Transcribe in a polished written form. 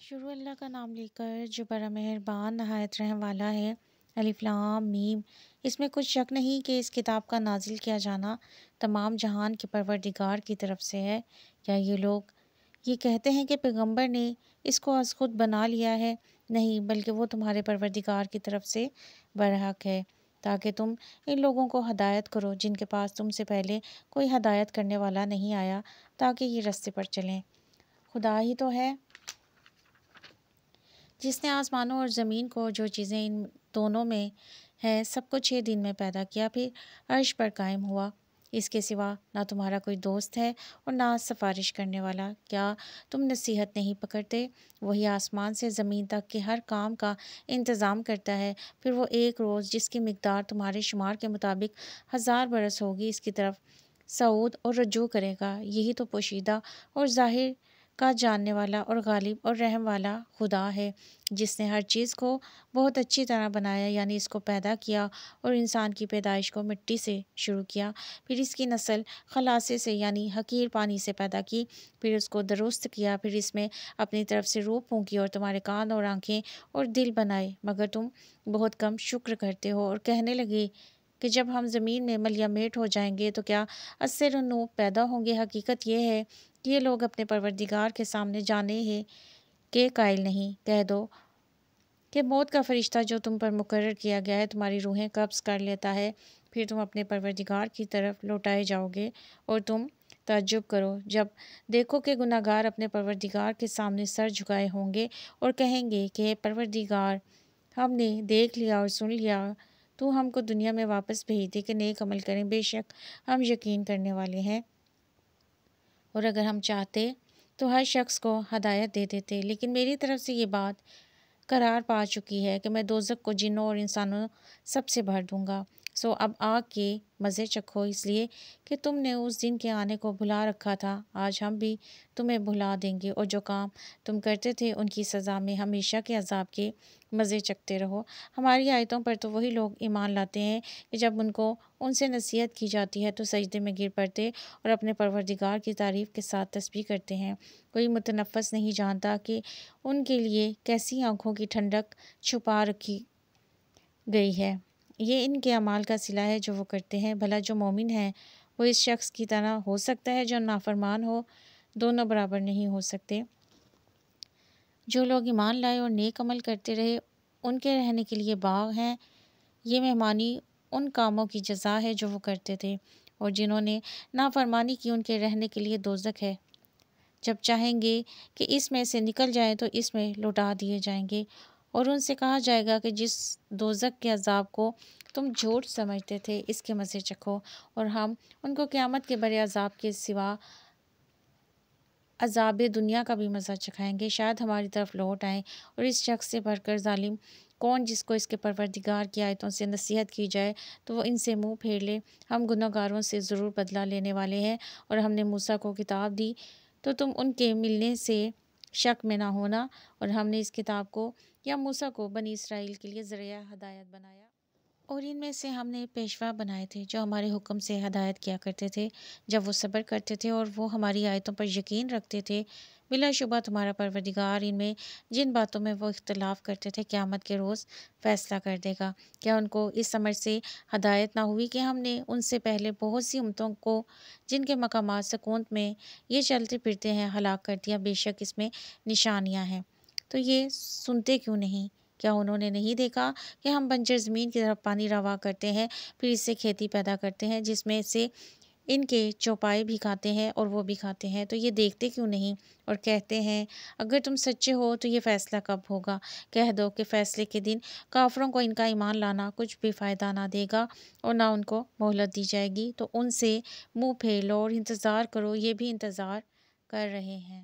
شروع اللہ کا نام لے کر جو بڑا مہربان نہایت رحم والا ہے۔ الف لام میم۔ اس میں کچھ شک نہیں کہ اس کتاب کا نازل کیا جانا تمام جہان کے پروردگار کی طرف سے ہے۔ یا یہ لوگ یہ کہتے ہیں کہ پیغمبر نے اس کو از خود بنا لیا ہے؟ نہیں، بلکہ وہ تمہارے پروردگار کی طرف سے برحق ہے، تاکہ تم ان لوگوں کو ہدایت کرو جن کے پاس تم سے پہلے کوئی ہدایت کرنے والا نہیں آیا، تاکہ یہ رستے پر چلیں۔ خدا ہی تو ہے جس نے آسمانوں اور زمین کو جو چیزیں ان دونوں میں ہیں سب کو 6 دن میں پیدا کیا، پھر عرش پر قائم ہوا۔ اس کے سوا نہ تمہارا کوئی دوست ہے اور نہ سفارش کرنے والا۔ کیا تم نصیحت نہیں پکڑتے؟ وہی آسمان سے زمین تک کے ہر کام کا انتظام کرتا ہے، پھر وہ ایک روز جس کی مقدار تمہارے شمار کے مطابق 1000 برس ہوگی اس کی طرف صعود اور رجوع کرے گا۔ یہی تو پوشیدہ اور ظاہر کا جاننے والا اور غالب اور رحم والا خدا ہے، جس نے ہر چیز کو بہت اچھی طرح بنایا، یعنی اس کو پیدا کیا اور انسان کی پیدائش کو مٹی سے شروع کیا، پھر اس کی نسل خلاصے سے یعنی حقیر پانی سے پیدا کی، پھر اس کو درست کیا، پھر اس میں اپنی طرف سے روح پھونکی اور تمہارے کان اور آنکھیں اور دل بنائے، مگر تم بہت کم شکر کرتے ہو اور کہنے لگے کہ جب ہم زمین میں ملیا میٹ ہو جائیں گے تو کیا اثر و نور پیدا ہوں گے۔ حقیقت یہ ہے کہ یہ لوگ اپنے پروردگار کے سامنے جانے ہیں کہ قائل نہیں۔ کہہ دو کہ موت کا فرشتہ جو تم پر مقرر کیا گیا ہے تمہاری روحیں قبض کر لیتا ہے، پھر تم اپنے پروردگار کی طرف لوٹائے جاؤ گے، اور تم تعجب کرو جب دیکھو کہ گناہ گار اپنے پروردگار کے سامنے سر جھکائے ہوں گے اور کہیں گے کہ اے پروردگار، ہم نے دیکھ لیا اور سن لیا، تو ہم کو دنیا میں واپس بھیج دے کہ نیک عمل کریں، بے شک ہم یقین کرنے والے ہیں۔ اور اگر ہم چاہتے تو ہر شخص کو ہدایت دے دیتے، لیکن میری طرف سے یہ بات قرار پا چکی ہے کہ میں دوزخ کو جنوں اور انسانوں سب سے بھر دوں گا۔ سو اب آگ کے مزے چکھو، اس لیے کہ تم نے اس دن کے آنے کو بھلا رکھا تھا۔ آج ہم بھی تمہیں بھلا دیں گے، اور جو کام تم کرتے تھے ان کی سزا میں ہمیشہ کے عذاب کے مزے چکھتے رہو۔ ہماری آیتوں پر تو وہی لوگ ایمان لاتے ہیں کہ جب ان کو ان سے نصیحت کی جاتی ہے تو سجدے میں گر پڑتے اور اپنے پروردگار کی تعریف کے ساتھ تسبیح کرتے ہیں۔ کوئی متنفس نہیں جانتا کہ ان کے لیے کیسی آنکھوں کی ٹھنڈک چھپا رکھی گئی ہے۔ یہ ان کے اعمال کا صلہ ہے جو وہ کرتے ہیں۔ بھلا جو مومن ہے وہ اس شخص کی طرح ہو سکتا ہے جو نافرمان ہو؟ دونوں برابر نہیں ہو سکتے۔ جو لوگ ایمان لائے اور نیک عمل کرتے رہے ان کے رہنے کے لیے باغ ہیں، یہ مہمانی ان کاموں کی جزا ہے جو وہ کرتے تھے، اور جنہوں نے نافرمانی کی ان کے رہنے کے لیے دوزخ ہے۔ جب چاہیں گے کہ اس میں سے نکل جائیں تو اس میں لوٹا دیے جائیں گے، اور ان سے کہا جائے گا کہ جس دوزخ کے عذاب کو تم جھوٹ سمجھتے تھے اس کے مزے چکھو، اور ہم ان کو قیامت کے بڑے عذاب کے سوا عذاب دنیا کا بھی مزہ چکھائیں گے۔ شاید ہماری طرف لوٹ آئیں، اور اس شخص سے بڑھ کر ظالم کون جس کو اس کے پروردگار کی آیتوں سے نصیحت کی جائے تو وہ ان سے منہ پھیر لے۔ ہم گنہگاروں سے ضرور بدلہ لینے والے ہیں، اور ہم نے موسیٰ کو کتاب دی تو تم ان کے ملنے سے شک میں نہ ہونا، اور ہم نے اس کتاب کو یا موسیٰ کو بنی اسرائیل کے لیے ذریعہ ہدایت بنایا۔ اور ان میں سے ہم نے پیشوا بنائے تھے جو ہمارے حکم سے ہدایت کیا کرتے تھے جب وہ صبر کرتے تھے اور وہ ہماری آیتوں پر یقین رکھتے تھے۔ بلا شبہ تمہارا پروردگار ان میں جن باتوں میں وہ اختلاف کرتے تھے قیامت کے روز فیصلہ کر دے گا۔ کیا ان کو اس سمجھ سے ہدایت نہ ہوئی کہ ہم نے ان سے پہلے بہت سی امتوں کو جن کے مقامات سکونت میں یہ چلتے پھرتے ہیں ہلاک کر دیا؟ بے شک اس میں نشانیاں ہیں، تو یہ سنتے کیوں نہیں؟ کیا انہوں نے نہیں دیکھا کہ ہم بنجر زمین کی طرف پانی روا کرتے ہیں، پھر اس سے کھیتی پیدا کرتے ہیں جس میں سے ان کے چوپائے بھی کھاتے ہیں اور وہ بھی کھاتے ہیں؟ تو یہ دیکھتے کیوں نہیں اور کہتے ہیں اگر تم سچے ہو تو یہ فیصلہ کب ہوگا؟ کہہ دو کہ فیصلے کے دن کافروں کو ان کا ایمان لانا کچھ بھی فائدہ نہ دے گا اور نہ ان کو مہلت دی جائے گی۔ تو ان سے منہ پھیر لو اور انتظار کرو، یہ بھی انتظار کر رہے ہیں۔